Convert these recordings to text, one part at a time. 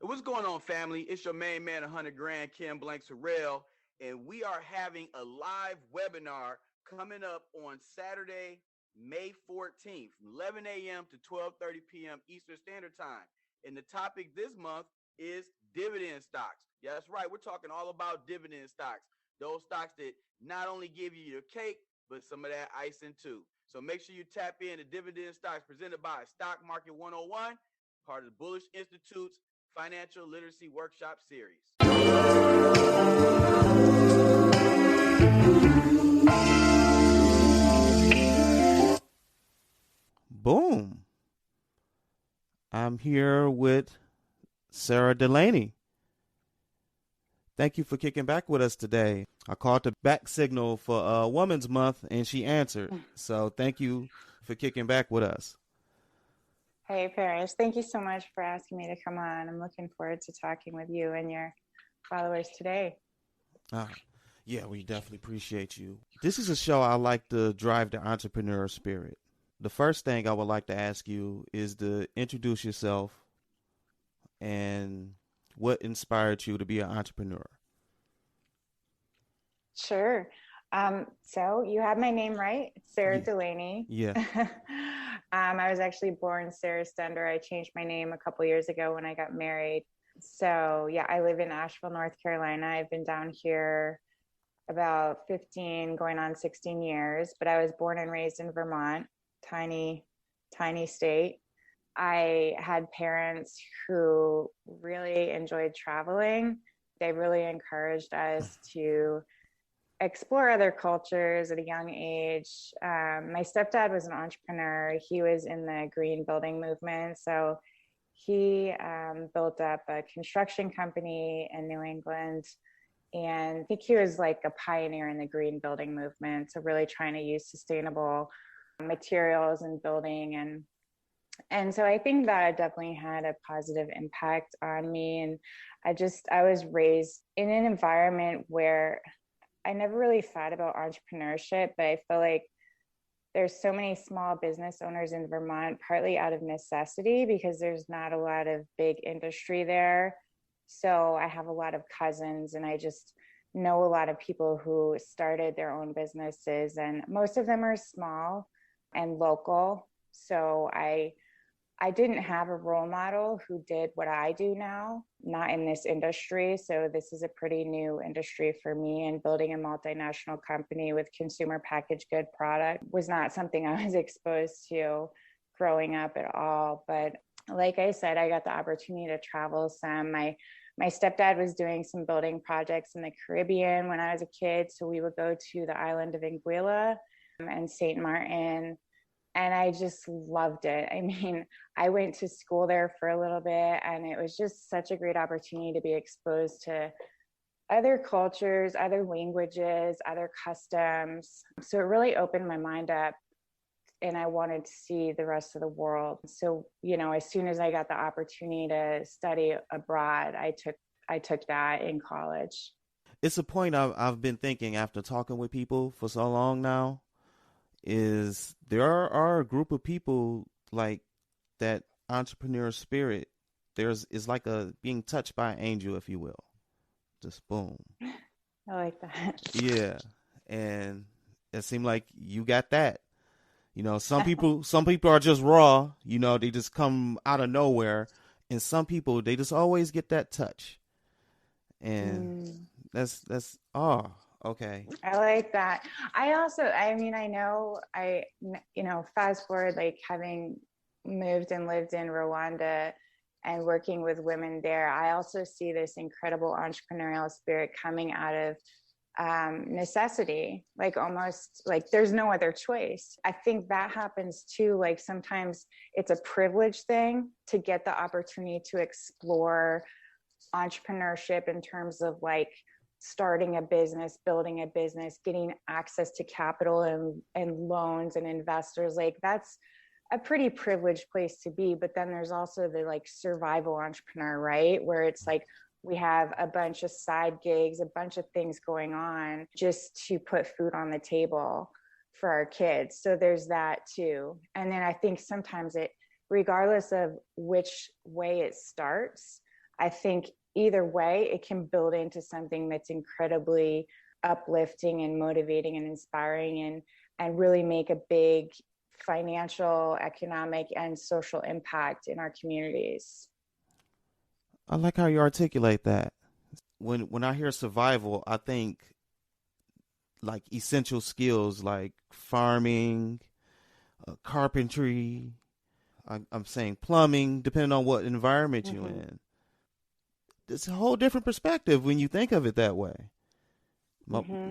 What's going on, family? It's your main man, 100 Grand, Kim Blank Sarilla, and we are having a live webinar coming up on Saturday, May 14th, from 11 a.m. to 12:30 p.m. Eastern Standard Time. And the topic this month is dividend stocks. Yeah, that's right. We're talking all about dividend stocks. Those stocks that not only give you your cake, but some of that icing too. So make sure you tap in to dividend stocks presented by Stock Market 101, part of the Bullish Institute's Financial Literacy Workshop Series. Boom. I'm here with Sara Delaney. Thank you for kicking back with us today. I called the back signal for Women's Month and she answered. So thank you for kicking back with us. Hey, Parrish. Thank you so much for asking me to come on. I'm looking forward to talking with you and your followers today. Yeah, we definitely appreciate you. This is a show I like to drive the entrepreneur spirit. The first thing I would like to ask you is to introduce yourself and what inspired you to be an entrepreneur. Sure. So you have my name right. It's Sara Delaney. Yeah. I was actually born Sara Stender. I changed my name a couple years ago when I got married. So yeah, I live in Asheville, North Carolina. I've been down here about 15, going on 16 years, but I was born and raised in Vermont, tiny state. I had parents who really enjoyed traveling. They really encouraged us to explore other cultures at a young age. My stepdad was an entrepreneur. He was in the green building movement. So he built up a construction company in New England. And I think he was like a pioneer in the green building movement. So really trying to use sustainable materials in building. And so I think that definitely had a positive impact on me. And I was raised in an environment where I never really thought about entrepreneurship, but I feel like there's so many small business owners in Vermont, partly out of necessity because there's not a lot of big industry there. So I have a lot of cousins and I just know a lot of people who started their own businesses, and most of them are small and local. So I didn't have a role model who did what I do now, not in this industry. So this is a pretty new industry for me, and building a multinational company with consumer packaged good product was not something I was exposed to growing up at all. But like I said, I got the opportunity to travel some. My stepdad was doing some building projects in the Caribbean when I was a kid. So we would go to the island of Anguilla and St. Martin. And I just loved it. I mean, I went to school there for a little bit, and it was just such a great opportunity to be exposed to other cultures, other languages, other customs. So it really opened my mind up, and I wanted to see the rest of the world. So, as soon as I got the opportunity to study abroad, I took that in college. It's a point I've been thinking after talking with people for so long now. Is there are a group of people like that entrepreneur spirit. It's like a being touched by an angel, if you will. Just boom. I like that. Yeah. And it seemed like you got that. Some people are just raw, they just come out of nowhere. And some people, they just always get that touch. And that's okay. I like that. I know, fast forward, like having moved and lived in Rwanda and working with women there, I also see this incredible entrepreneurial spirit coming out of necessity, like almost like there's no other choice. I think that happens too. Like sometimes it's a privilege thing to get the opportunity to explore entrepreneurship in terms of like starting a business, building a business, getting access to capital and loans and investors. Like that's a pretty privileged place to be. But then there's also the like survival entrepreneur, right? Where it's like, we have a bunch of side gigs, a bunch of things going on just to put food on the table for our kids. So there's that too. And then I think sometimes regardless of which way it starts, I think either way, it can build into something that's incredibly uplifting and motivating and inspiring, and really make a big financial, economic, and social impact in our communities. I like how you articulate that. When I hear survival, I think like essential skills like farming, carpentry. I'm saying plumbing, depending on what environment you're in. It's a whole different perspective when you think of it that way.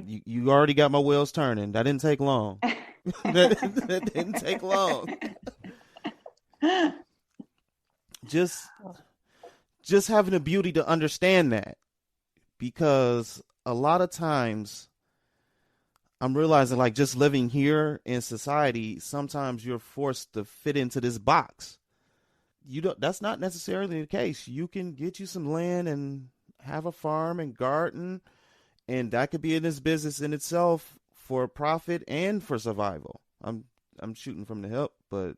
You already got my wheels turning. That didn't take long. that didn't take long. Just having the beauty to understand that, because a lot of times I'm realizing, like, just living here in society, sometimes you're forced to fit into this box. That's not necessarily the case. You can get you some land and have a farm and garden, and that could be in this business in itself for profit and for survival. I'm shooting from the hip, but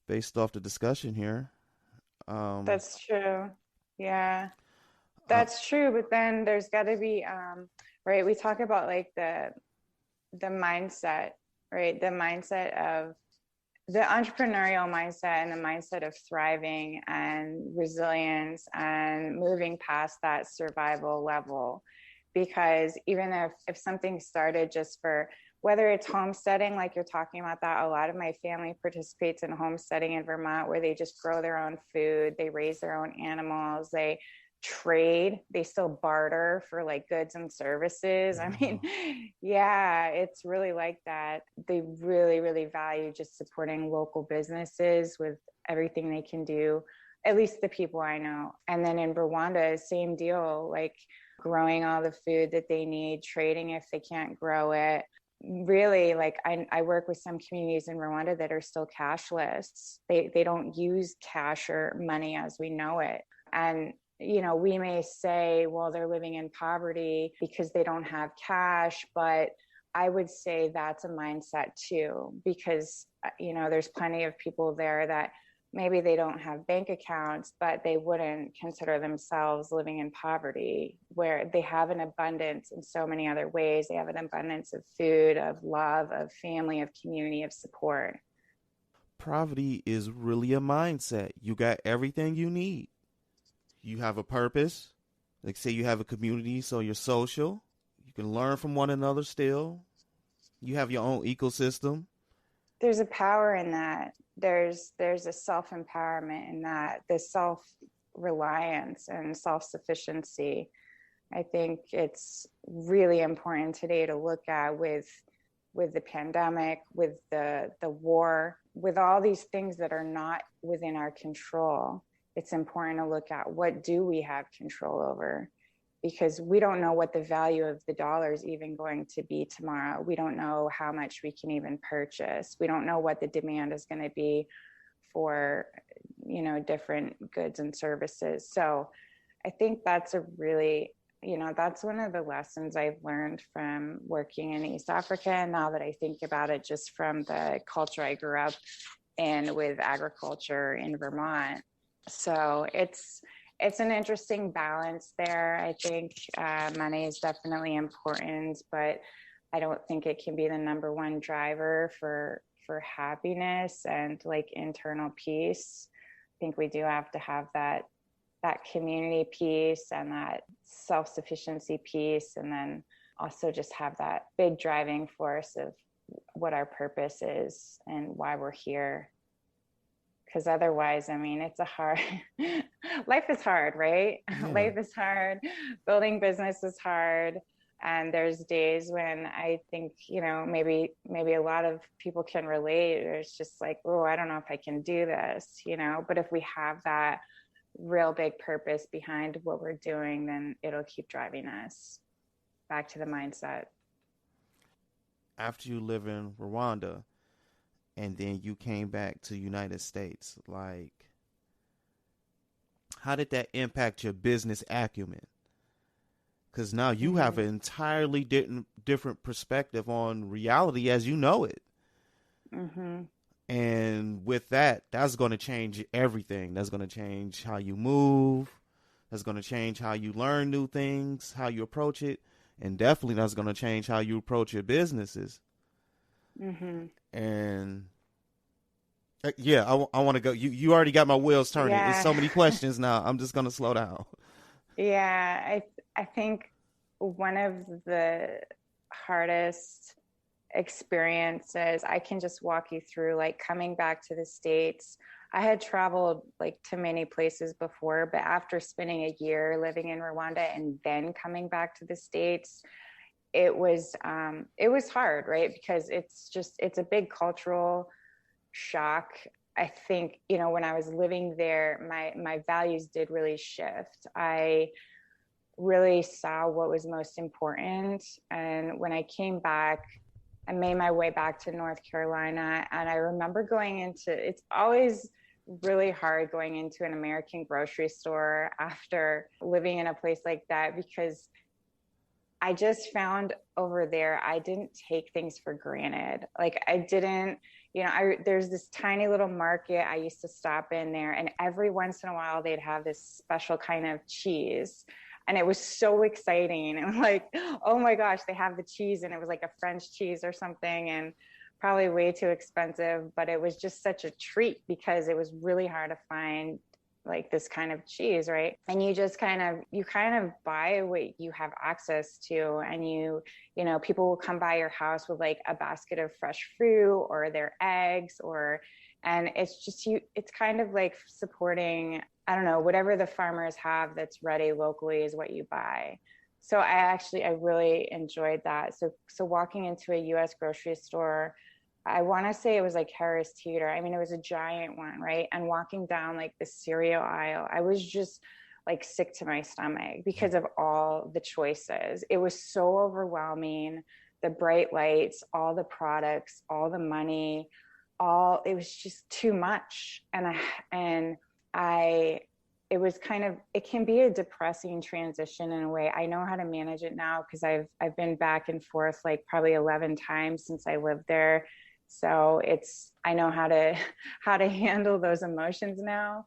based off the discussion here. That's true. Yeah, that's true. But then there's got to be, right? We talk about like the mindset, right? The mindset of the entrepreneurial mindset and the mindset of thriving and resilience and moving past that survival level. Because even if something started just for, whether it's homesteading, like you're talking about that, a lot of my family participates in homesteading in Vermont, where they just grow their own food, they raise their own animals, they trade, they still barter for like goods and services. I mean, yeah, it's really like that. They really, really value just supporting local businesses with everything they can do, at least the people I know. And then in Rwanda, same deal, like growing all the food that they need, trading if they can't grow it. Really, like I work with some communities in Rwanda that are still cashless. They don't use cash or money as we know it. And you know, we may say, well, they're living in poverty because they don't have cash, but I would say that's a mindset too, because, you know, there's plenty of people there that maybe they don't have bank accounts, but they wouldn't consider themselves living in poverty, where they have an abundance in so many other ways. They have an abundance of food, of love, of family, of community, of support. Poverty is really a mindset. You got everything you need. You have a purpose. Like, say you have a community, so you're social. You can learn from one another still. You have your own ecosystem. There's a power in that. There's a self-empowerment in that, the self-reliance and self-sufficiency. I think it's really important today to look at with the pandemic, with the war, with all these things that are not within our control. It's important to look at what do we have control over, because we don't know what the value of the dollar is even going to be tomorrow. We don't know how much we can even purchase. We don't know what the demand is going to be for, you know, different goods and services. So I think that's a really, you know, that's one of the lessons I've learned from working in East Africa. And now that I think about it, just from the culture I grew up in with agriculture in Vermont. So it's an interesting balance there. I think money is definitely important, but I don't think it can be the number one driver for happiness and like internal peace. I think we do have to have that community piece and that self-sufficiency piece, and then also just have that big driving force of what our purpose is and why we're here. Because otherwise, I mean, it's a hard, life is hard, right? Yeah. Life is hard. Building business is hard. And there's days when I think, you know, maybe a lot of people can relate. It's just like, oh, I don't know if I can do this, you know, but if we have that real big purpose behind what we're doing, then it'll keep driving us back to the mindset. After you live in Rwanda, and then you came back to the United States, like, how did that impact your business acumen? Because now you have an entirely different perspective on reality as you know it. Mm-hmm. And with that, that's going to change everything. That's going to change how you move, That's going to change how you learn new things, how you approach it, and definitely that's going to change how you approach your businesses. Mm-hmm. And yeah, I want to go. You already got my wheels turning. There's so many questions now. I'm just going to slow down. Yeah, I think one of the hardest experiences, I can just walk you through, like coming back to the States. I had traveled like to many places before, but after spending a year living in Rwanda and then coming back to the States, it was hard, right? Because it's a big cultural shock. I think, when I was living there, my values did really shift. I really saw what was most important. And when I came back, I made my way back to North Carolina, and I remember it's always really hard going into an American grocery store after living in a place like that, because I just found over there, I didn't take things for granted. Like I didn't, there's this tiny little market I used to stop in there, and every once in a while they'd have this special kind of cheese. And it was so exciting. And like, oh my gosh, they have the cheese, and it was like a French cheese or something, and probably way too expensive, but it was just such a treat because it was really hard to find like this kind of cheese, right? And you just kind of buy what you have access to, and people will come by your house with like a basket of fresh fruit or their eggs, and it's kind of like supporting, I don't know, whatever the farmers have that's ready locally is what you buy. So I really enjoyed that. So walking into a US grocery store, I want to say it was like Harris Teeter. I mean, it was a giant one, right? And walking down like the cereal aisle, I was just like sick to my stomach because of all the choices. It was so overwhelming. The bright lights, all the products, all the money, it was just too much. It can be a depressing transition in a way. I know how to manage it now because I've been back and forth like probably 11 times since I lived there. So I know how to handle those emotions now,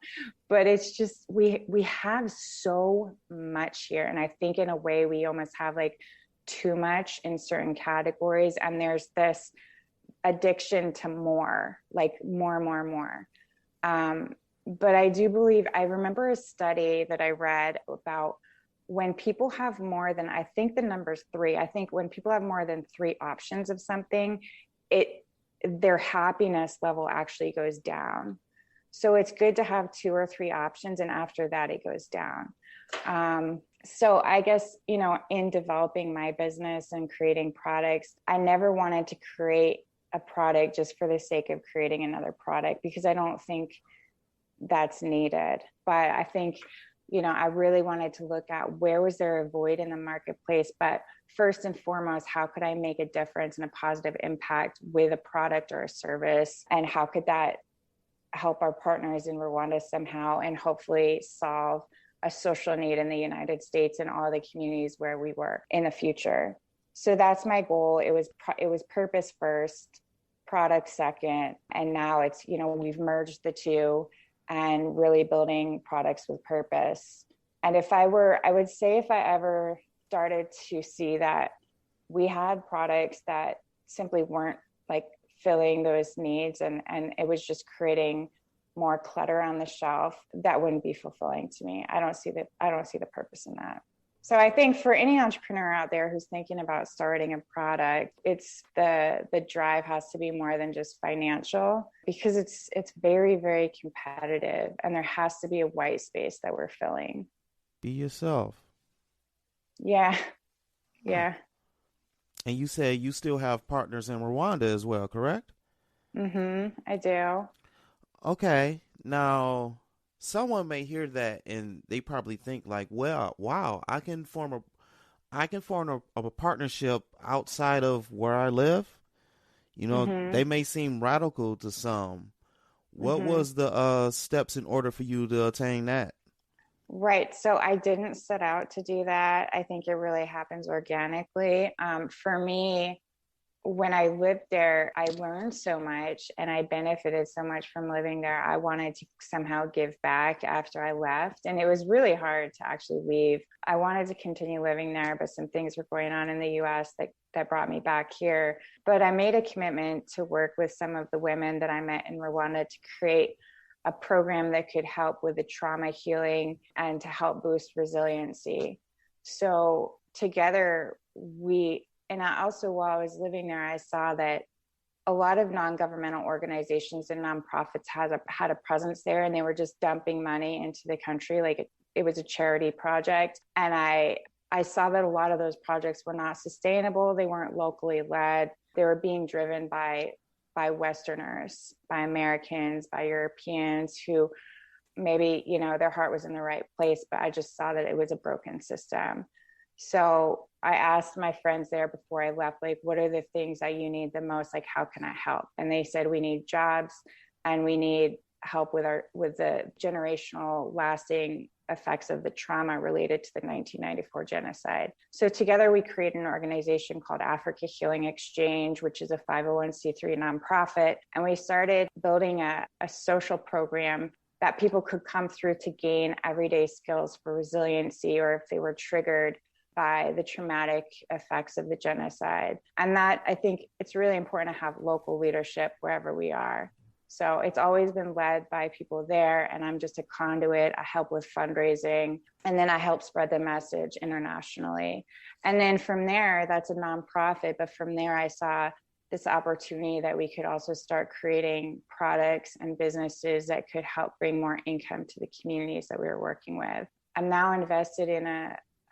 but it's just, we have so much here. And I think in a way we almost have like too much in certain categories. And there's this addiction to more, like more. But I do believe, I remember a study that I read about when people have more than, I think the number's 3, I think when people have more than 3 options of something, their happiness level actually goes down. So it's good to have 2 or 3 options, and after that it goes down. So I guess, in developing my business and creating products, I never wanted to create a product just for the sake of creating another product, because I don't think that's needed. But I think, I really wanted to look at where was there a void in the marketplace, but first and foremost, how could I make a difference and a positive impact with a product or a service? And how could that help our partners in Rwanda somehow, and hopefully solve a social need in the United States and all the communities where we work in the future? So that's my goal. It was purpose first, product second. And now it's, we've merged the two and really building products with purpose. And I would say if I ever started to see that we had products that simply weren't like filling those needs, and it was just creating more clutter on the shelf, that wouldn't be fulfilling to me. I don't see the purpose in that. So I think for any entrepreneur out there who's thinking about starting a product, it's the drive has to be more than just financial, because it's very, very competitive, and there has to be a white space that we're filling. Be yourself. Yeah. Yeah. And you say you still have partners in Rwanda as well, correct? Mm-hmm. I do. Okay. Now, someone may hear that and they probably think like, well, wow, I can form a partnership outside of where I live. Mm-hmm. They may seem radical to some. What Mm-hmm. was the steps in order for you to attain that? Right. So I didn't set out to do that. I think it really happens organically. For me, when I lived there, I learned so much and I benefited so much from living there. I wanted to somehow give back after I left. And it was really hard to actually leave. I wanted to continue living there, but some things were going on in the US that brought me back here. But I made a commitment to work with some of the women that I met in Rwanda to create a program that could help with the trauma healing and to help boost resiliency. So together and I also, while I was living there, I saw that a lot of non-governmental organizations and nonprofits had a presence there, and they were just dumping money into the country. Like it was a charity project. And I saw that a lot of those projects were not sustainable. They weren't locally led. They were being driven by Westerners, by Americans, by Europeans who maybe, their heart was in the right place, but I just saw that it was a broken system. So I asked my friends there before I left, like, what are the things that you need the most? Like, how can I help? And they said, we need jobs and we need help with the generational lasting effects of the trauma related to the 1994 genocide. So together we created an organization called Africa Healing Exchange, which is a 501c3 nonprofit. And we started building a social program that people could come through to gain everyday skills for resiliency, or if they were triggered by the traumatic effects of the genocide. And that, I think it's really important to have local leadership wherever we are. So it's always been led by people there, and I'm just a conduit. I help with fundraising, and then I help spread the message internationally. And then from there, that's a nonprofit, but from there I saw this opportunity that we could also start creating products and businesses that could help bring more income to the communities that we were working with. I'm now invested in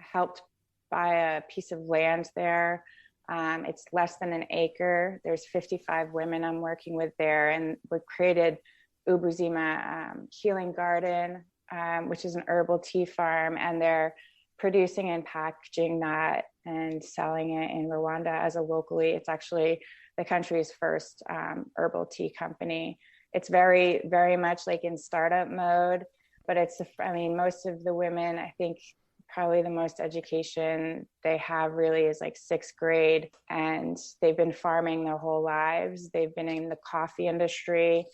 helped buy a piece of land there. It's less than an acre. There's 55 women I'm working with there, and we've created Ubuzima Healing Garden, which is an herbal tea farm, and they're producing and packaging that and selling it in Rwanda as it's actually the country's first herbal tea company. It's very, very much like in startup mode, but most of the women, I think, probably the most education they have really is like 6th grade, and they've been farming their whole lives. They've been in the coffee industry.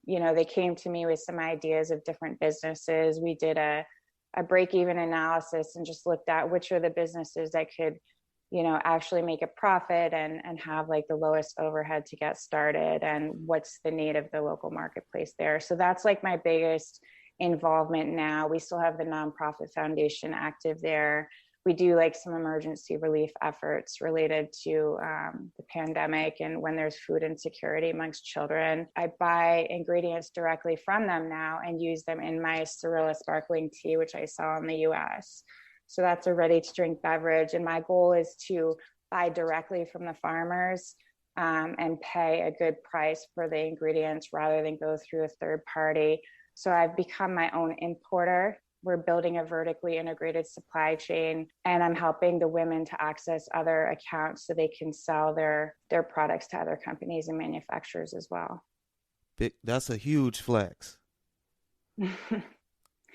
They came to me with some ideas of different businesses. We did a break-even analysis and just looked at which are the businesses that could, actually make a profit and have like the lowest overhead to get started, and what's the need of the local marketplace there. So that's like my biggest involvement now. We still have the nonprofit foundation active there. We do like some emergency relief efforts related to the pandemic and when there's food insecurity amongst children. I buy ingredients directly from them now and use them in my Sarilla sparkling tea, which I sell in the US. So that's a ready to drink beverage. And my goal is to buy directly from the farmers and pay a good price for the ingredients rather than go through a third party. So I've become my own importer. We're building a vertically integrated supply chain, and I'm helping the women to access other accounts so they can sell their products to other companies and manufacturers as well. That's a huge flex.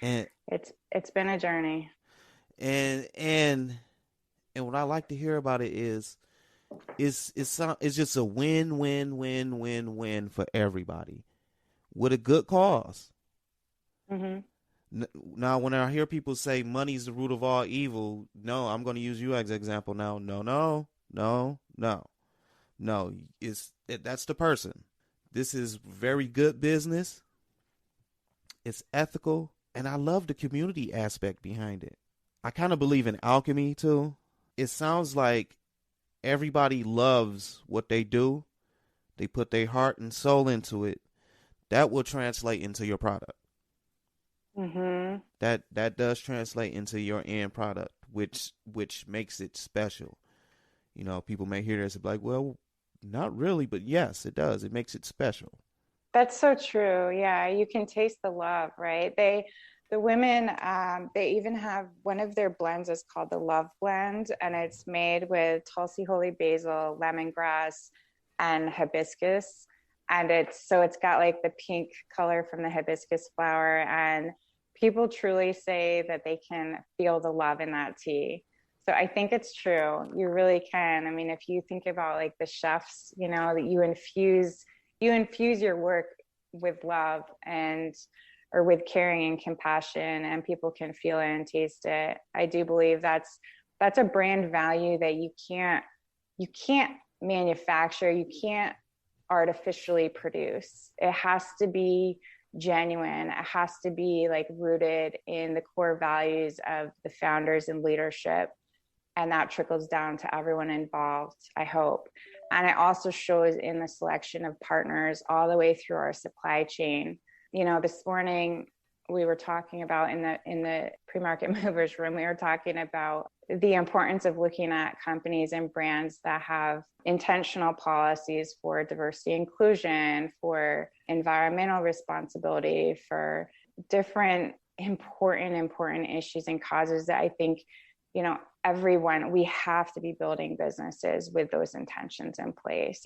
And it's been a journey. And what I like to hear about it is it's just a win for everybody with a good cause. Mm-hmm. Now, when I hear people say money's the root of all evil, no, I'm going to use you as an example now. No. That's the person. This is very good business. It's ethical, and I love the community aspect behind it. I kind of believe in alchemy too. It sounds like everybody loves what they do. They put their heart and soul into it. That will translate into your product. Mm-hmm. That does translate into your end product, which makes it special. People may hear this and be like, well, not really, but yes, it does. It makes it special. That's so true. Yeah, you can taste the love, right? The women, they even have one of their blends is called the Love Blend, and it's made with Tulsi holy basil, lemongrass, and hibiscus. And it's got like the pink color from the hibiscus flower, and people truly say that they can feel the love in that tea. So I think it's true. You really can. I mean, if you think about like the chefs, you know, that you infuse your work with love and or with caring and compassion, and people can feel it and taste it. I do believe that's a brand value that you can't manufacture, you can't artificially produce. It has to be genuine. It has to be like rooted in the core values of the founders and leadership. And that trickles down to everyone involved, I hope. And it also shows in the selection of partners all the way through our supply chain. You know, this morning we were talking about in the pre-market movers room, we were talking about the importance of looking at companies and brands that have intentional policies for diversity inclusion, for environmental responsibility, for different important issues and causes that I think, you know, we have to be building businesses with those intentions in place.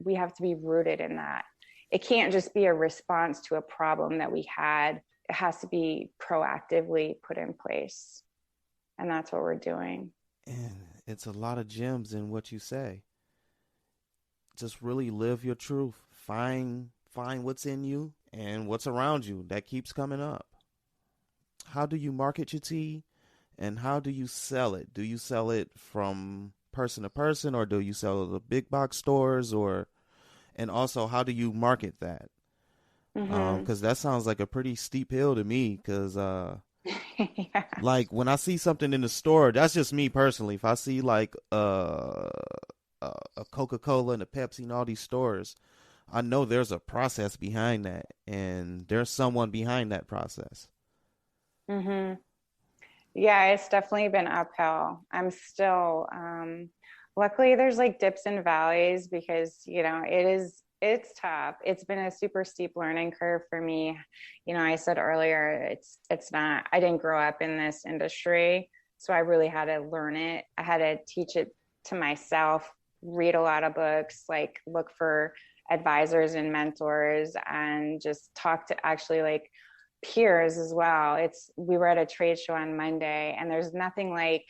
We have to be rooted in that. It can't just be a response to a problem that we had. It has to be proactively put in place. And that's what we're doing. And it's a lot of gems in what you say. Just really live your truth. Find what's in you and what's around you that keeps coming up. How do you market your tea? And how do you sell it? Do you sell it from person to person, or do you sell it at big box stores, and also how do you market that? Because that sounds like a pretty steep hill to me. Because Yeah. like when I see something in the store, that's just me personally. If I see like a Coca-Cola and a Pepsi in all these stores, I know there's a process behind that, and there's someone behind that process. Yeah, it's definitely been uphill. I'm still, luckily there's like dips and valleys because, you know, it's tough. It's been a super steep learning curve for me. You know, I said earlier, I didn't grow up in this industry, so I really had to learn it. I had to teach it to myself, read a lot of books, like look for advisors and mentors, and just talk to actually like peers as well. We were at a trade show on Monday, and there's nothing like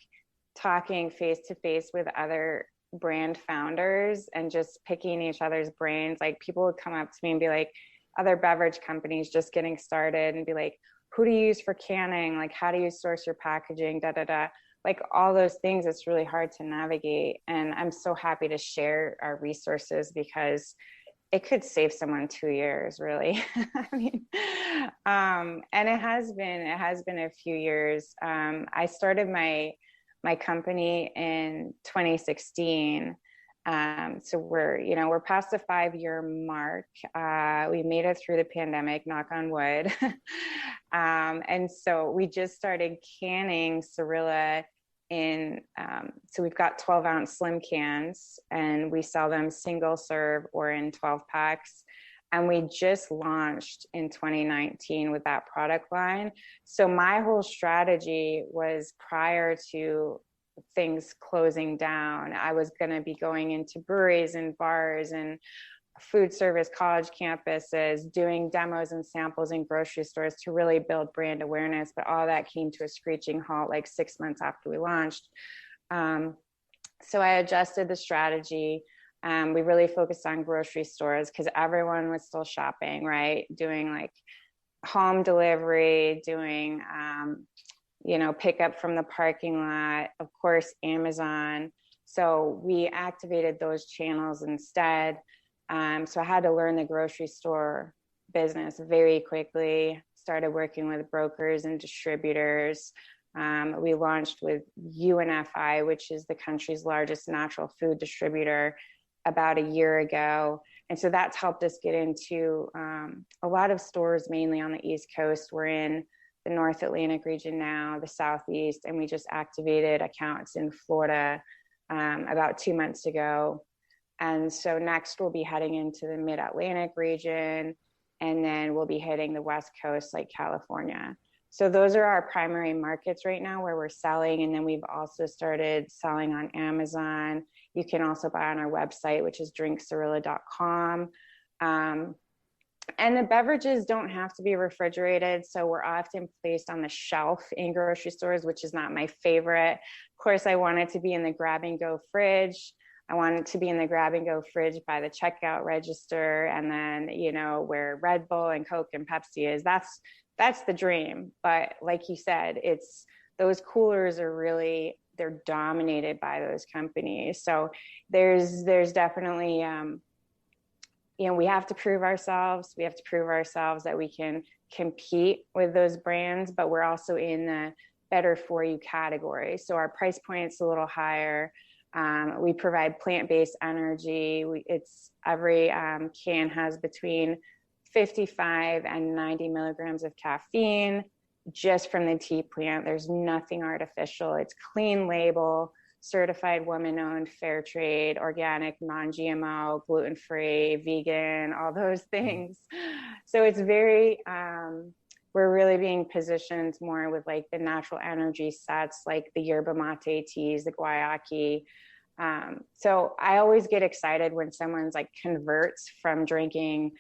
talking face to face with other brand founders and just picking each other's brains. Like people would come up to me and be like, other beverage companies just getting started, and be like, who do you use for canning? Like, how do you source your packaging? Like all those things, it's really hard to navigate. And I'm so happy to share our resources because it could save someone 2 years, really. I mean, and it has been a few years. I started my company in 2016. So we're past the 5-year mark. We made it through the pandemic, knock on wood. And so we just started canning Sarilla so we've got 12-ounce slim cans, and we sell them single serve or in 12 packs. And we just launched in 2019 with that product line. So my whole strategy was, prior to things closing down, I was going to be going into breweries and bars and food service, college campuses, doing demos and samples in grocery stores to really build brand awareness. But all that came to a screeching halt like 6 months after we launched. So I adjusted the strategy. We really focused on grocery stores because everyone was still shopping, right? Doing like home delivery, doing, pickup from the parking lot, of course, Amazon. So we activated those channels instead. So I had to learn the grocery store business very quickly, started working with brokers and distributors. We launched with UNFI, which is the country's largest natural food distributor, about a year ago. And so that's helped us get into a lot of stores, mainly on the East Coast. We're in the North Atlantic region now, the Southeast, and we just activated accounts in Florida about 2 months ago. And so next we'll be heading into the Mid-Atlantic region, and then we'll be hitting the West Coast, like California. So those are our primary markets right now where we're selling. And then we've also started selling on Amazon. You can also buy on our website, which is drinksarilla.com. And the beverages don't have to be refrigerated. So we're often placed on the shelf in grocery stores, which is not my favorite. Of course, I want it to be in the grab and go fridge. I want it to be in the grab and go fridge by the checkout register. And then, you know, where Red Bull and Coke and Pepsi is, that's the dream. But like you said, it's those coolers are really, they're dominated by those companies. So there's definitely, you know, we have to prove ourselves. We have to prove ourselves that we can compete with those brands, but we're also in the better for you category. So our price point's a little higher. We provide plant-based energy. It's every can has between 55 and 90 milligrams of caffeine just from the tea plant. There's nothing artificial. It's clean label, certified woman-owned, fair trade, organic, non-GMO, gluten-free, vegan, all those things. So it's very, we're really being positioned more with like the natural energy sets, like the yerba mate teas, the guayaki. So I always get excited when someone's like converts from drinking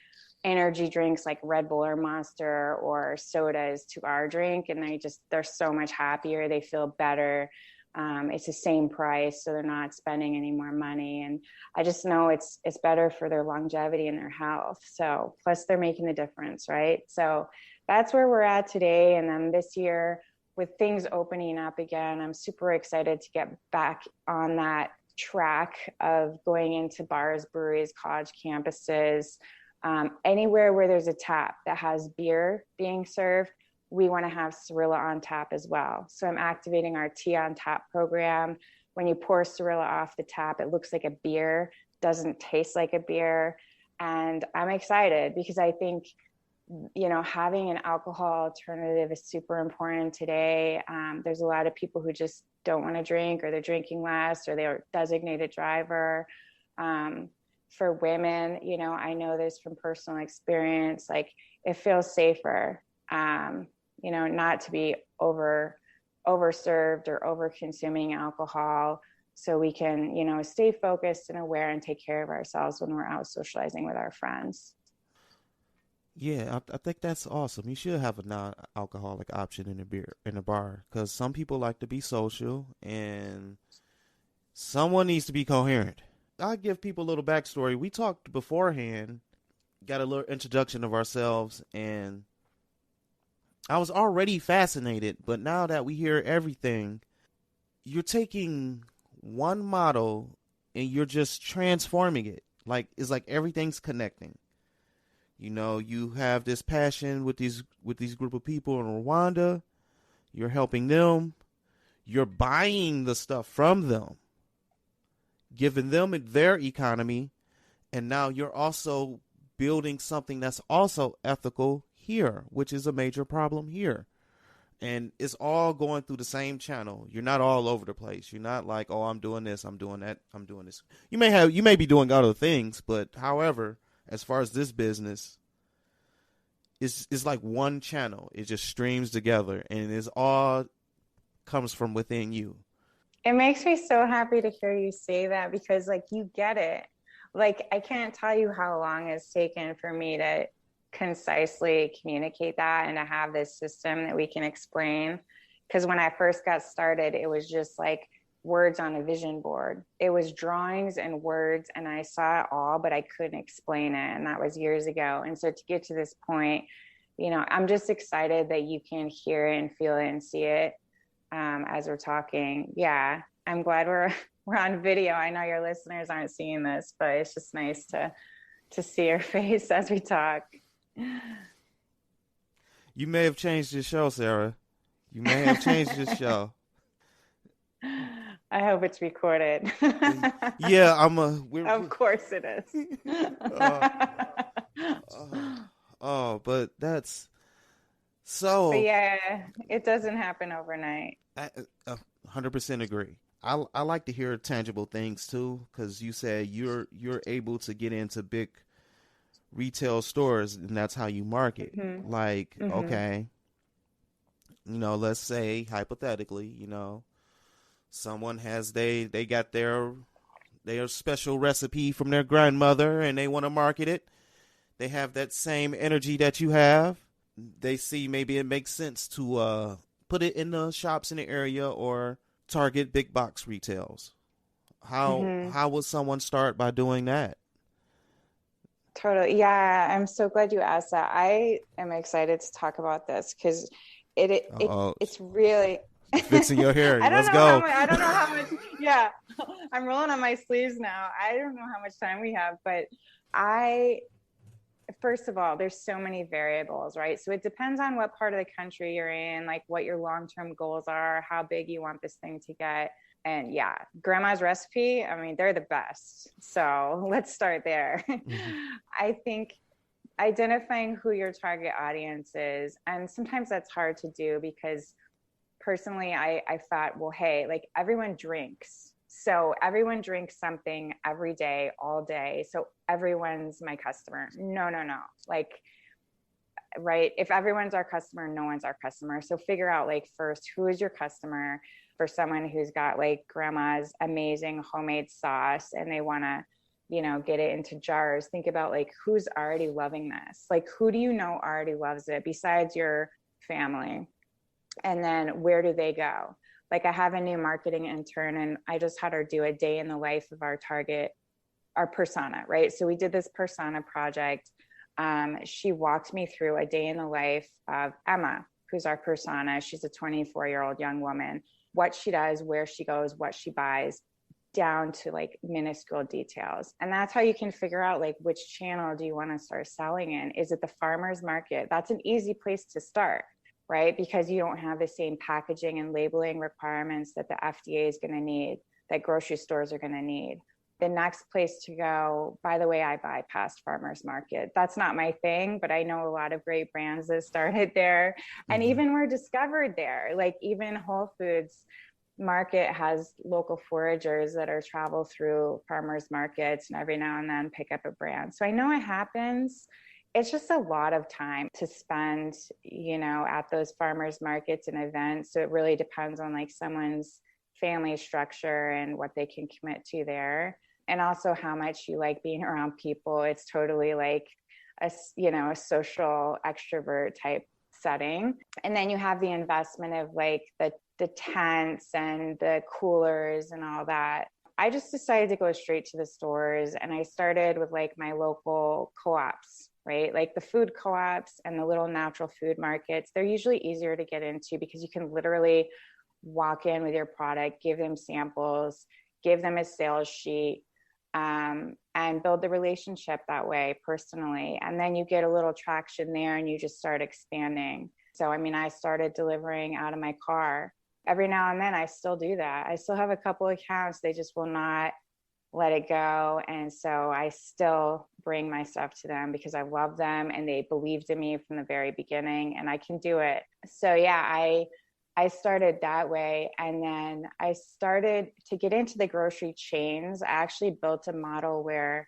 energy drinks like Red Bull or Monster or sodas to our drink, and they're so much happier. They feel better. It's the same price, so they're not spending any more money. And I just know it's better for their longevity and their health. So plus they're making the difference, right? So that's where we're at today. And then this year, with things opening up again, I'm super excited to get back on that track of going into bars, breweries, college campuses, anywhere where there's a tap that has beer being served. We want to have Sarilla on tap as well. So I'm activating our tea on tap program. When you pour Sarilla off the tap, it looks like a beer, doesn't taste like a beer. And I'm excited because I think, you know, having an alcohol alternative is super important today. There's a lot of people who just don't want to drink, or they're drinking less, or they're designated driver. For women, you know, I know this from personal experience, like it feels safer, you know, not to be overserved or over consuming alcohol, so we can, you know, stay focused and aware and take care of ourselves when we're out socializing with our friends. Yeah, I think that's awesome. You should have a non-alcoholic option in a bar, because some people like to be social, and someone needs to be coherent. I'll give people a little backstory. We talked beforehand, got a little introduction of ourselves, and I was already fascinated, but now that we hear everything, you're taking one model and you're just transforming it. Like, it's like everything's connecting. You know, you have this passion with these group of people in Rwanda. You're helping them. You're buying the stuff from them, giving them their economy, and now you're also building something that's also ethical here, which is a major problem here. And it's all going through the same channel. You're not all over the place. You're not like, oh, I'm doing this, I'm doing that, I'm doing this. You may be doing other things, but however, as far as this business, it's like one channel. It just streams together, and it's all comes from within you. It makes me so happy to hear you say that, because like you get it. Like I can't tell you how long it's taken for me to concisely communicate that and to have this system that we can explain. Because when I first got started, it was just like words on a vision board. It was drawings and words, and I saw it all, but I couldn't explain it. And that was years ago. And so to get to this point, you know, I'm just excited that you can hear it and feel it and see it as we're talking. Yeah, I'm glad we're on video. I know your listeners aren't seeing this, but it's just nice to see your face as we talk. You may have changed your show, Sarah. You may have changed your show. I hope it's recorded. Yeah, of course it is. But that's so. But yeah, it doesn't happen overnight. I 100% agree. I like to hear tangible things too, because you said you're able to get into big retail stores, and that's how you market. Mm-hmm. Like, mm-hmm. Okay, you know, let's say hypothetically, you know, someone has they got their special recipe from their grandmother, and they want to market it. they have that same energy that you have. They see maybe it makes sense to put it in the shops in the area or target big box retails. How would someone start by doing that? Totally. Yeah, I'm so glad you asked that. I am excited to talk about this because it's really fixing your hair. I don't Let's know go. how much, I don't know how much. Yeah, I'm rolling on my sleeves now. I don't know how much time we have, but first of all, there's so many variables, right? So it depends on what part of the country you're in, like what your long-term goals are, how big you want this thing to get. And yeah, grandma's recipe, I mean, they're the best. So let's start there. I think identifying who your target audience is, and sometimes that's hard to do because personally, I thought, well, hey, like everyone drinks. So everyone drinks something every day, all day. So everyone's my customer. No. Like, right. If everyone's our customer, no one's our customer. So figure out like first, who is your customer? For someone who's got like grandma's amazing homemade sauce and they want to, get it into jars. Think about like, who's already loving this? Like, who do you know already loves it besides your family? And then where do they go? Like I have a new marketing intern and I just had her do a day in the life of our target, our persona, right? So we did this persona project. She walked me through a day in the life of Emma, who's our persona. She's a 24-year-old young woman, what she does, where she goes, what she buys, down to like minuscule details. And that's how you can figure out like which channel do you want to start selling in? Is it the farmer's market? That's an easy place to start, right? Because you don't have the same packaging and labeling requirements that the FDA is going to need, that grocery stores are going to need. The next place to go, by the way, I bypassed farmers market. That's not my thing, but I know a lot of great brands that started there and even were discovered there. Like even Whole Foods Market has local foragers that are travel through farmers markets and every now and then pick up a brand. So I know it happens. It's just a lot of time to spend, at those farmers markets and events. So it really depends on like someone's family structure and what they can commit to there. And also how much you like being around people. It's totally like a social extrovert type setting. And then you have the investment of like the tents and the coolers and all that. I just decided to go straight to the stores and I started with like my local co-ops, right? Like the food co-ops and the little natural food markets. They're usually easier to get into because you can literally walk in with your product, give them samples, give them a sales sheet, and build the relationship that way personally. And then you get a little traction there and you just start expanding. So, I started delivering out of my car. Every now and then I still do that. I still have a couple accounts. They just will not let it go. And so I still bring my stuff to them because I love them and they believed in me from the very beginning and I can do it. So yeah, I started that way. And then I started to get into the grocery chains. I actually built a model where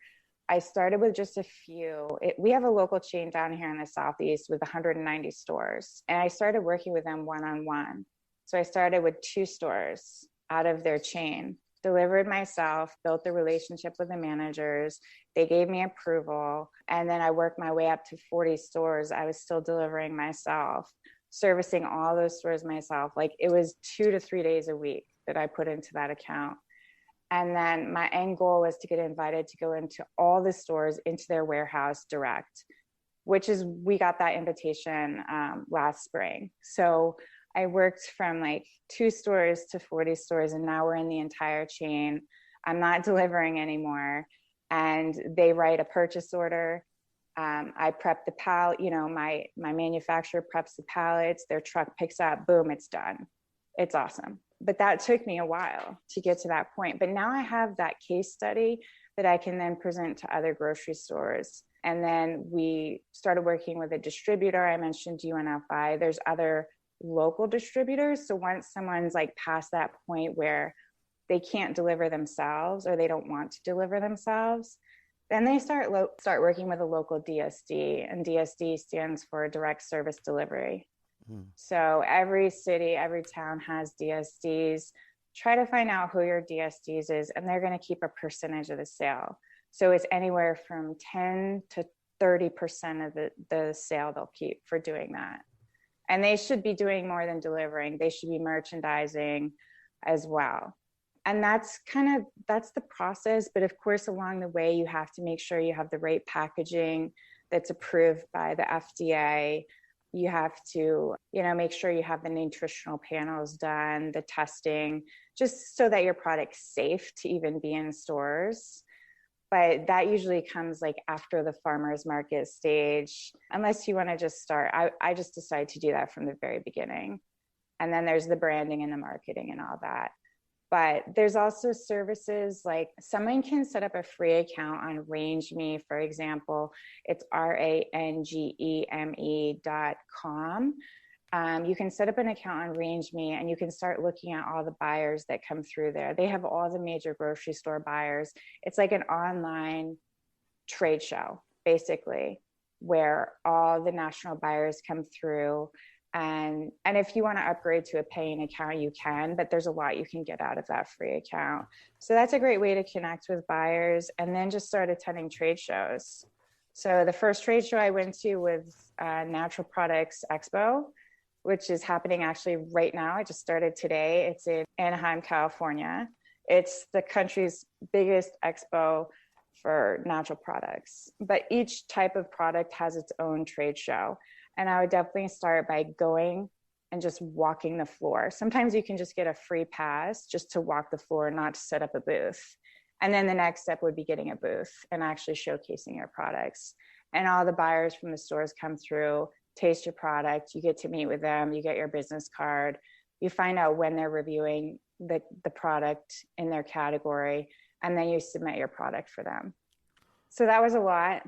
I started with just a few. We have a local chain down here in the Southeast with 190 stores. And I started working with them one-on-one. So I started with 2 stores out of their chain, delivered myself, built the relationship with the managers. They gave me approval. And then I worked my way up to 40 stores. I was still delivering myself, servicing all those stores myself. Like it was 2 to 3 days a week that I put into that account. And then my end goal was to get invited to go into all the stores, into their warehouse direct, which is, we got that invitation last spring. So I worked from like 2 stores to 40 stores, and now we're in the entire chain. I'm not delivering anymore. And they write a purchase order. I prep the pallet, my manufacturer preps the pallets, their truck picks up, boom, it's done. It's awesome. But that took me a while to get to that point. But now I have that case study that I can then present to other grocery stores. And then we started working with a distributor. I mentioned UNFI. There's other local distributors. So once someone's like past that point where they can't deliver themselves or they don't want to deliver themselves, then they start working with a local DSD, and DSD stands for direct service delivery. So every city, every town has DSDs. Try to find out who your DSDs is, and they're going to keep a percentage of the sale. So it's anywhere from 10 to 30% of the sale they'll keep for doing that. And they should be doing more than delivering. They should be merchandising as well. And that's the process. But of course, along the way, you have to make sure you have the right packaging that's approved by the FDA. You have to, make sure you have the nutritional panels done, the testing, just so that your product's safe to even be in stores. But that usually comes like after the farmer's market stage, unless you want to just start. I just decided to do that from the very beginning. And then there's the branding and the marketing and all that. But there's also services like someone can set up a free account on RangeMe, for example. It's RANGEME.com. You can set up an account on RangeMe and you can start looking at all the buyers that come through there. They have all the major grocery store buyers. It's like an online trade show, basically, where all the national buyers come through. And if you want to upgrade to a paying account, you can, but there's a lot you can get out of that free account. So that's a great way to connect with buyers, and then just start attending trade shows. So the first trade show I went to was Natural Products Expo, which is happening actually right now. I just started today. It's in Anaheim, California. It's the country's biggest expo for natural products, but each type of product has its own trade show. And I would definitely start by going and just walking the floor. Sometimes you can just get a free pass just to walk the floor, not to set up a booth. And then the next step would be getting a booth and actually showcasing your products. And all the buyers from the stores come through, taste your product, you get to meet with them, you get your business card, you find out when they're reviewing the product in their category, and then you submit your product for them. So that was a lot,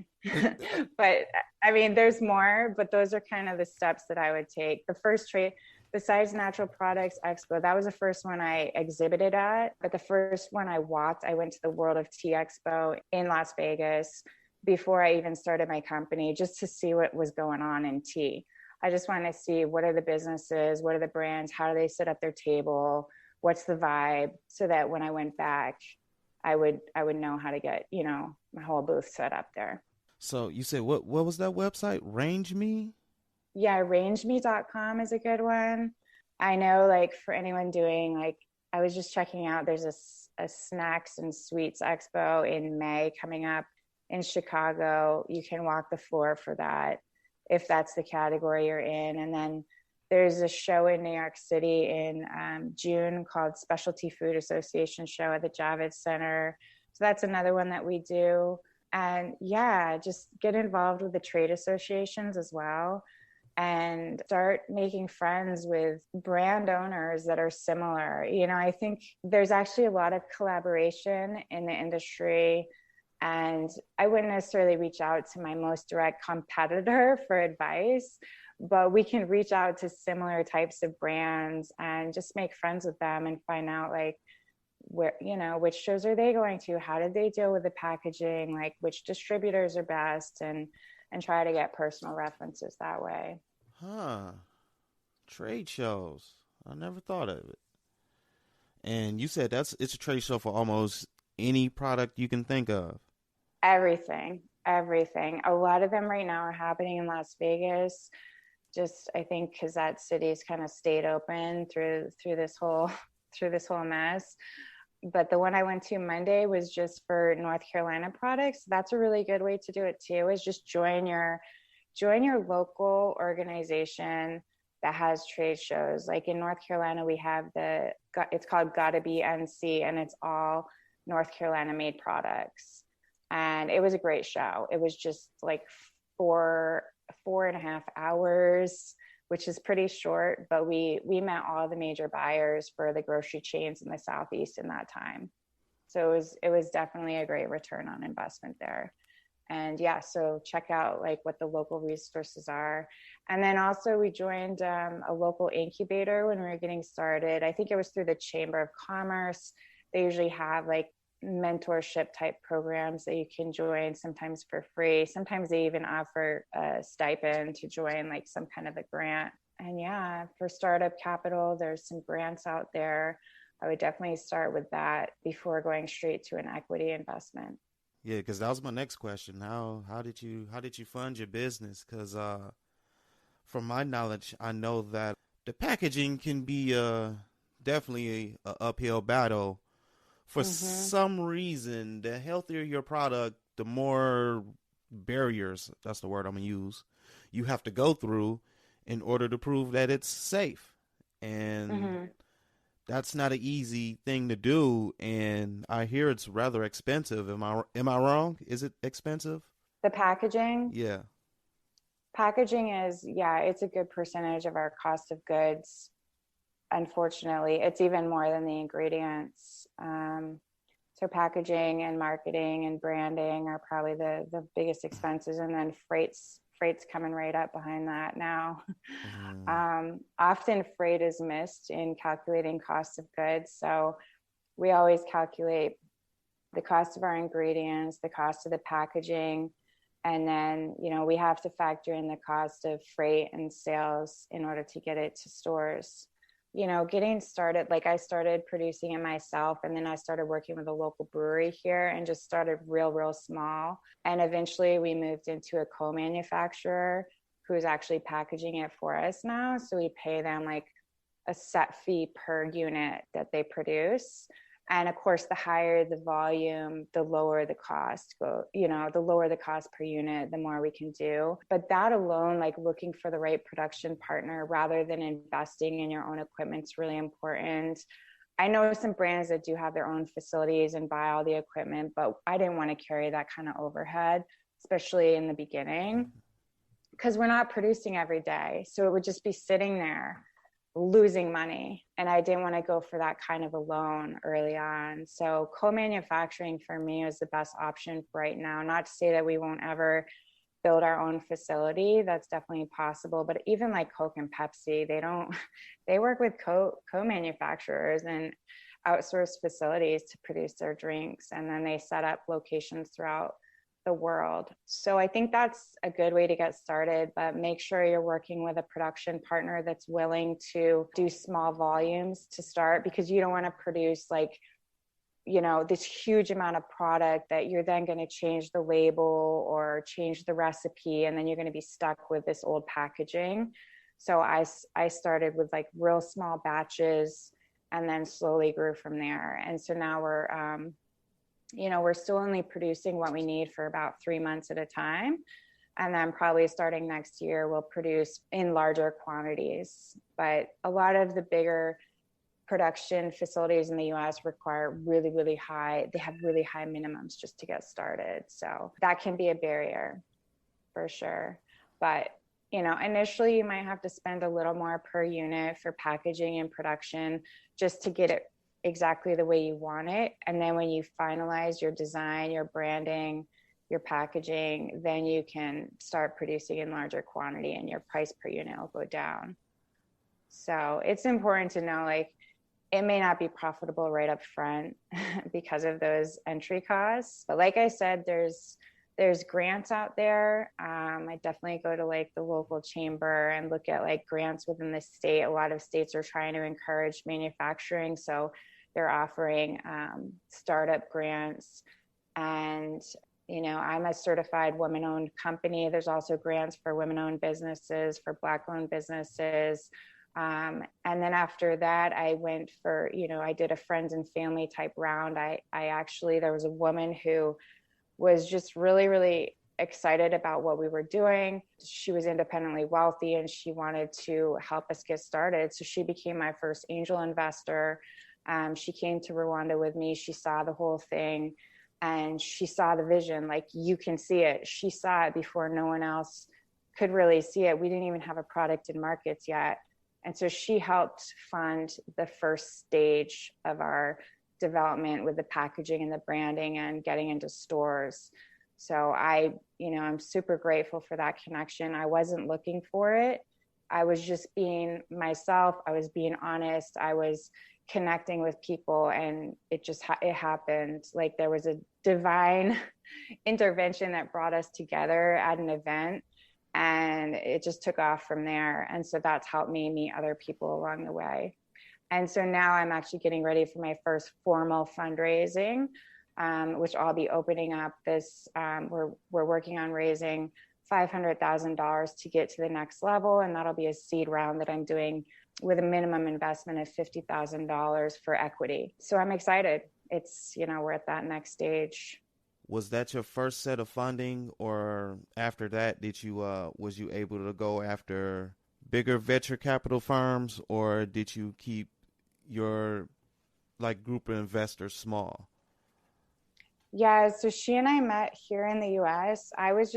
but I mean, there's more, but those are kind of the steps that I would take. The first trade, besides Natural Products Expo, that was the first one I exhibited at, but the first one I walked, I went to the World of Tea Expo in Las Vegas before I even started my company, just to see what was going on in tea. I just wanted to see what are the businesses, what are the brands, how do they set up their table, what's the vibe, so that when I went back, I would know how to get, my whole booth set up there. So you said, what was that website? RangeMe? Yeah, rangeme.com is a good one. I know, like, for anyone doing, like, I was just checking out, there's a snacks and sweets expo in May coming up in Chicago. You can walk the floor for that if that's the category you're in. And then there's a show in New York City in June called Specialty Food Association Show at the Javits Center. So that's another one that we do. And yeah, just get involved with the trade associations as well, and start making friends with brand owners that are similar. I think there's actually a lot of collaboration in the industry, and I wouldn't necessarily reach out to my most direct competitor for advice, but we can reach out to similar types of brands and just make friends with them and find out, like, where, which shows are they going to, how did they deal with the packaging, like which distributors are best, and try to get personal references that way. Trade shows, I never thought of it. And you said it's a trade show for almost any product you can think of. Everything. A lot of them right now are happening in Las Vegas, just I think because that city's kind of stayed open through this whole mess. But the one I went to Monday was just for North Carolina products. That's a really good way to do it too, is just join your local organization that has trade shows. Like in North Carolina, we have it's called Gotta Be NC, and it's all North Carolina made products. And it was a great show. It was just like 4.5 hours, which is pretty short, but we met all the major buyers for the grocery chains in the Southeast in that time. So it was definitely a great return on investment there. And yeah, so check out like what the local resources are. And then also we joined a local incubator when we were getting started. I think it was through the Chamber of Commerce. They usually have like mentorship type programs that you can join, sometimes for free. Sometimes they even offer a stipend to join, like some kind of a grant. And yeah, for startup capital, there's some grants out there. I would definitely start with that before going straight to an equity investment. Yeah, because that was my next question. How did you fund your business? Because from my knowledge, I know that the packaging can be definitely a uphill battle. For Mm-hmm. some reason, the healthier your product, the more barriers, that's the word I'm gonna use, you have to go through in order to prove that it's safe. And Mm-hmm. that's not an easy thing to do, and I hear it's rather expensive. Am I wrong? Is it expensive? The packaging. Yeah. Packaging is, yeah, it's a good percentage of our cost of goods. Unfortunately, it's even more than the ingredients. So packaging and marketing and branding are probably the biggest expenses, and then freight's coming right up behind that now. Mm, Often freight is missed in calculating cost of goods. So we always calculate the cost of our ingredients, the cost of the packaging, and then, we have to factor in the cost of freight and sales in order to get it to stores. Getting started, like I started producing it myself, and then I started working with a local brewery here and just started real small. And eventually we moved into a co-manufacturer who's actually packaging it for us now. So we pay them like a set fee per unit that they produce. And of course, the higher the volume, the lower the cost the lower the cost per unit, the more we can do. But that alone, like looking for the right production partner rather than investing in your own equipment, is really important. I know some brands that do have their own facilities and buy all the equipment, but I didn't want to carry that kind of overhead, especially in the beginning, because we're not producing every day. So it would just be sitting there losing money, and I didn't want to go for that kind of a loan early on. So co-manufacturing for me is the best option right now. Not to say that we won't ever build our own facility. That's definitely possible. But even like Coke and Pepsi, they work with co-manufacturers and outsource facilities to produce their drinks, and then they set up locations throughout the world. So I think that's a good way to get started, but make sure you're working with a production partner that's willing to do small volumes to start, because you don't want to produce like, this huge amount of product that you're then going to change the label or change the recipe, and then you're going to be stuck with this old packaging. So I started with like real small batches and then slowly grew from there. And so now we're still only producing what we need for about 3 months at a time. And then probably starting next year, we'll produce in larger quantities. But a lot of the bigger production facilities in the US require really high, they have really high minimums just to get started. So that can be a barrier for sure. But, initially you might have to spend a little more per unit for packaging and production just to get it exactly the way you want it. And then when you finalize your design, your branding, your packaging, then you can start producing in larger quantity and your price per unit will go down. So it's important to know, like, it may not be profitable right up front because of those entry costs. But like I said, there's grants out there. I definitely go to like the local chamber and look at like grants within the state. A lot of states are trying to encourage manufacturing. So they're offering startup grants. And, I'm a certified women-owned company. There's also grants for women-owned businesses, for Black-owned businesses. And then after that, I went for, I did a friends and family type round. There was a woman who was just really excited about what we were doing. She was independently wealthy and she wanted to help us get started. So she became my first angel investor. She came to Rwanda with me. She saw the whole thing and she saw the vision. Like, you can see it. She saw it before no one else could really see it. We didn't even have a product in markets yet. And so she helped fund the first stage of our development with the packaging and the branding and getting into stores. So I'm super grateful for that connection. I wasn't looking for it. I was just being myself. I was being honest. I was connecting with people, and it happened. Like, there was a divine intervention that brought us together at an event, and it just took off from there. And so that's helped me meet other people along the way. And so now I'm actually getting ready for my first formal fundraising. which I'll be opening up this. We're working on raising $500,000 to get to the next level. And that'll be a seed round that I'm doing with a minimum investment of $50,000 for equity. So I'm excited. It's, we're at that next stage. Was that your first set of funding, or after that, was you able to go after bigger venture capital firms, or did you keep your group of investors small? Yeah, so she and I met here in the US. I was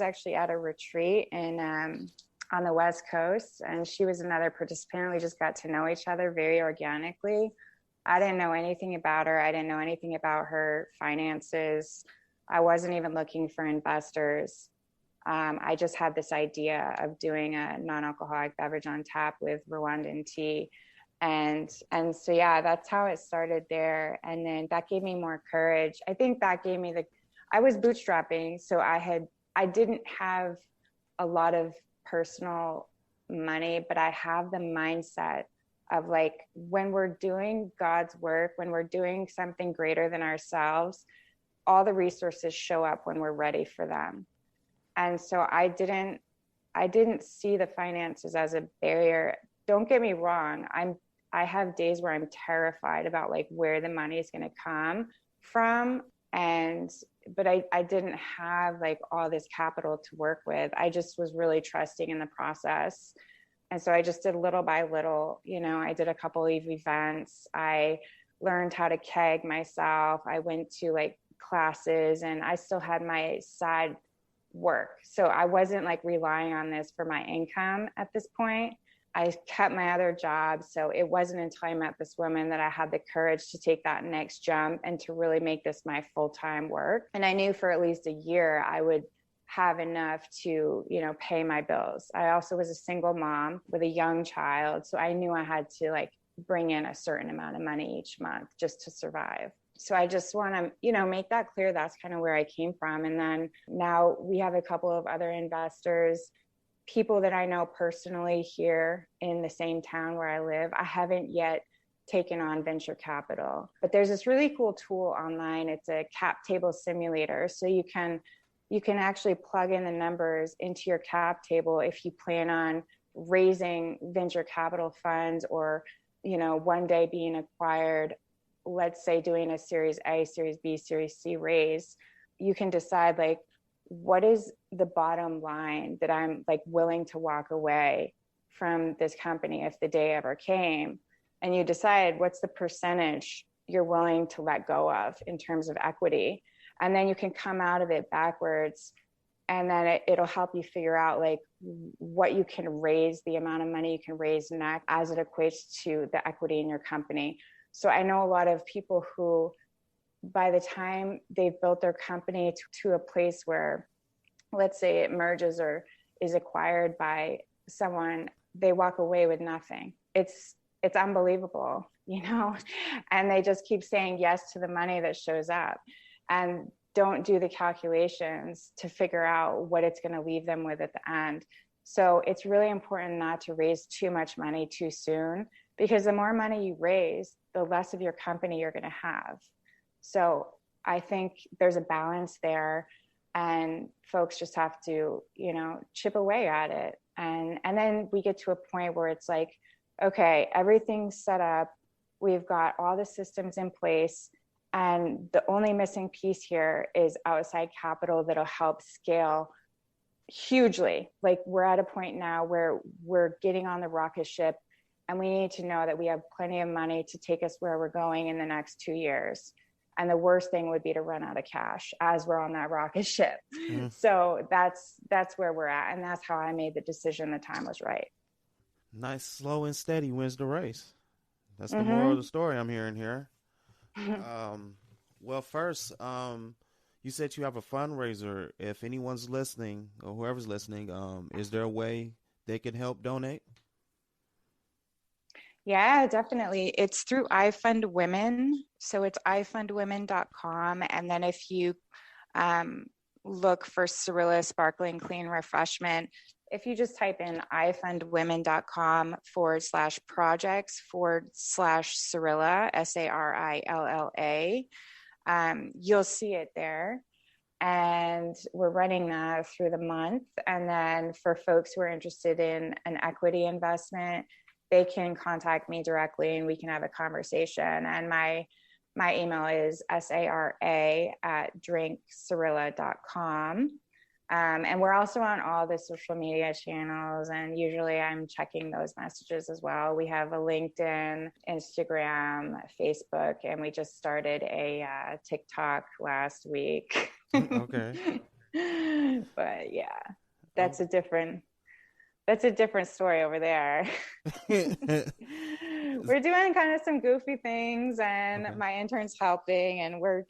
actually at a retreat on the West Coast, and she was another participant. We just got to know each other very organically. I didn't know anything about her. I didn't know anything about her finances. I wasn't even looking for investors. I just had this idea of doing a non-alcoholic beverage on tap with Rwandan tea. And so, yeah, that's how it started there. And then that gave me more courage. I think that gave me I was bootstrapping. So I didn't have a lot of personal money, but I have the mindset of when we're doing God's work, when we're doing something greater than ourselves, all the resources show up when we're ready for them. And so I didn't see the finances as a barrier. Don't get me wrong. I have days where I'm terrified about where the money is going to come from. But I didn't have all this capital to work with. I just was really trusting in the process. And so I just did little by little, I did a couple of events. I learned how to keg myself. I went to classes, and I still had my side work. So I wasn't relying on this for my income at this point. I kept my other job. So it wasn't until I met this woman that I had the courage to take that next jump and to really make this my full-time work. And I knew for at least a year I would have enough to, pay my bills. I also was a single mom with a young child. So I knew I had to bring in a certain amount of money each month just to survive. So I just want to, make that clear. That's kind of where I came from. And then now we have a couple of other investors, people that I know personally here in the same town where I live. I haven't yet taken on venture capital, but there's this really cool tool online. It's a cap table simulator. So you can actually plug in the numbers into your cap table if you plan on raising venture capital funds or, one day being acquired, let's say doing a Series A, Series B, Series C raise. You can decide what is the bottom line that I'm willing to walk away from this company if the day ever came. And you decide what's the percentage you're willing to let go of in terms of equity. And then you can come out of it backwards. And then it'll help you figure out what you can raise, the amount of money you can raise next as it equates to the equity in your company. So I know a lot of people who, by the time they've built their company to a place where, let's say it merges or is acquired by someone, they walk away with nothing. It's unbelievable, and they just keep saying yes to the money that shows up and don't do the calculations to figure out what it's going to leave them with at the end. So it's really important not to raise too much money too soon, because the more money you raise, the less of your company you're going to have. So I think there's a balance there, and folks just have to, chip away at it. And then we get to a point where it's okay, everything's set up. We've got all the systems in place. And the only missing piece here is outside capital that'll help scale hugely. We're at a point now where we're getting on the rocket ship, and we need to know that we have plenty of money to take us where we're going in the next 2 years. And the worst thing would be to run out of cash as we're on that rocket ship. Mm. So that's where we're at. And that's how I made the decision the time was right. Nice, slow and steady wins the race. That's the moral of the story I'm hearing here. Well, first, you said you have a fundraiser. If anyone's listening or whoever's listening, is there a way they can help donate? Yeah, definitely. It's through iFund Women. So it's ifundwomen.com. And then if you look for Sarilla Sparkling Clean Refreshment, if you just type in ifundwomen.com/projects/Sarilla, Sarilla, you'll see it there. And we're running that through the month. And then for folks who are interested in an equity investment, they can contact me directly and we can have a conversation. And my email is sara@drinksarilla.com. And we're also on all the social media channels, and usually I'm checking those messages as well. We have a LinkedIn, Instagram, Facebook, and we just started a TikTok last week. Okay. But yeah, that's a different story over there. We're doing kind of some goofy things, and my intern's helping, and we're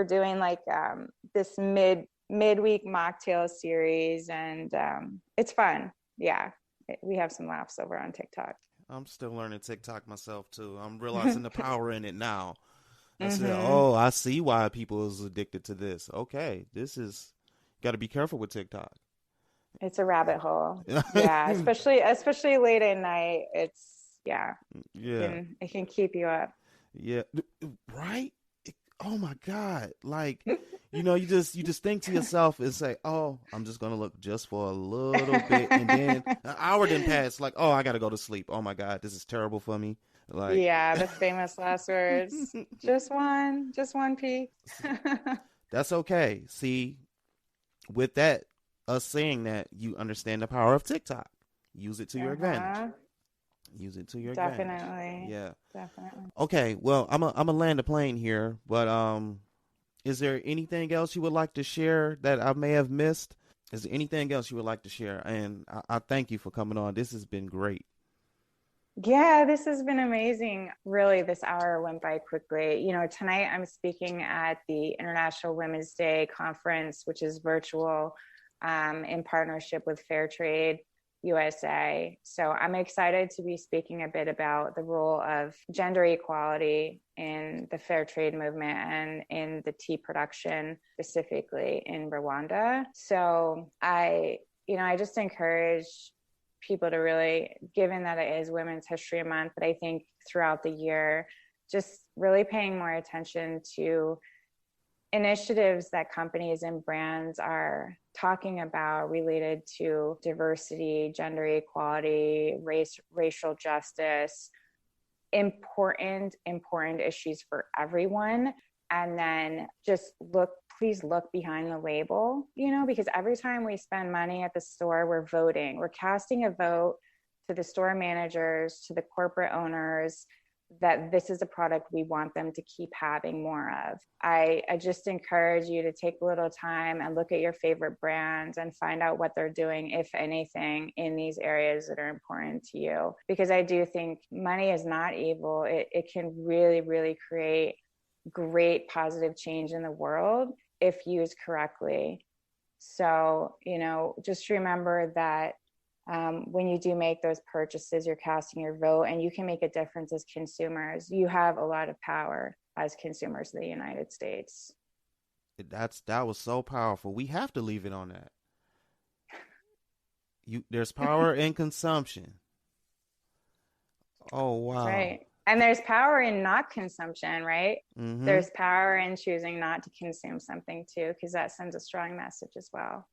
doing like this midweek mocktail series, and it's fun. Yeah, we have some laughs over on TikTok. I'm still learning TikTok myself too. I'm realizing the power in it now. I said, oh, I see why people is addicted to this. Okay, this is, got to be careful with TikTok. It's a rabbit hole. Yeah, especially late at night. It can keep you up. Yeah, right. Oh my God! Like, you just think to yourself and say, "Oh, I'm just gonna look just for a little bit," and then an hour didn't pass. Like, oh, I gotta go to sleep. Oh my God, this is terrible for me. Like, yeah, the famous last words. Just one peek. That's okay. See, with that, us saying that, you understand the power of TikTok. Use it to your advantage. Use it to your advantage. Definitely. Yeah. Definitely. Okay, well, I'm a land the plane here, but is there anything else you would like to share that I may have missed? Is there anything else you would like to share? And I thank you for coming on. This has been great. Yeah, this has been amazing. Really, this hour went by quickly. Tonight I'm speaking at the International Women's Day Conference, which is virtual, in partnership with Fair Trade USA. So I'm excited to be speaking a bit about the role of gender equality in the fair trade movement and in the tea production, specifically in Rwanda. So I just encourage people to really, given that it is Women's History Month, but I think throughout the year, just really paying more attention to initiatives that companies and brands are talking about related to diversity, gender equality, racial justice, important issues for everyone. And then just please look behind the label, because every time we spend money at the store, we're voting, we're casting a vote to the store managers, to the corporate owners, that this is a product we want them to keep having more of. I just encourage you to take a little time and look at your favorite brands and find out what they're doing, if anything, in these areas that are important to you. Because I do think money is not evil. It can really, really create great positive change in the world if used correctly. So, just remember that when you do make those purchases, you're casting your vote, and you can make a difference as consumers. You have a lot of power as consumers of the United States. That was so powerful. We have to leave it on that. There's power in consumption. Oh, wow. Right. And there's power in not consumption, right? Mm-hmm. There's power in choosing not to consume something too, because that sends a strong message as well.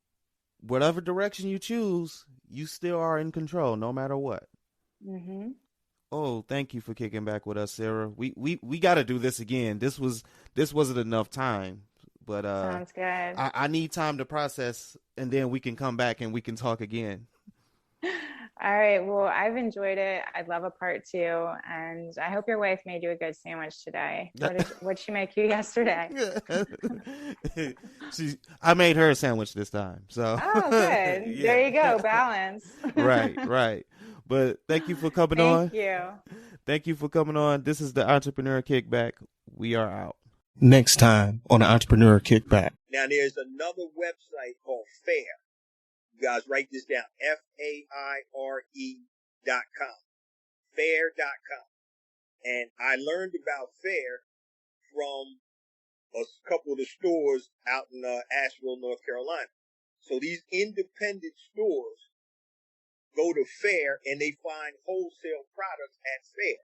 Whatever direction you choose, you still are in control, no matter what. Mm-hmm. Oh, thank you for kicking back with us, Sarah. We got to do this again. This wasn't enough time, but sounds good. I need time to process, and then we can come back and we can talk again. All right. Well, I've enjoyed it. I'd love a part 2, and I hope your wife made you a good sandwich today. What'd she make you yesterday? I made her a sandwich this time. So. Oh, good. Yeah. There you go. Balance. Right. But thank you for coming on. Thank you. Thank you for coming on. This is the Entrepreneur Kickback. We are out. Next time on the Entrepreneur Kickback. Now, there's another website called FAIR. You guys write this down, FAIRE.com, FAIR.com. And I learned about FAIR from a couple of the stores out in Asheville, North Carolina. So these independent stores go to FAIR and they find wholesale products at FAIR.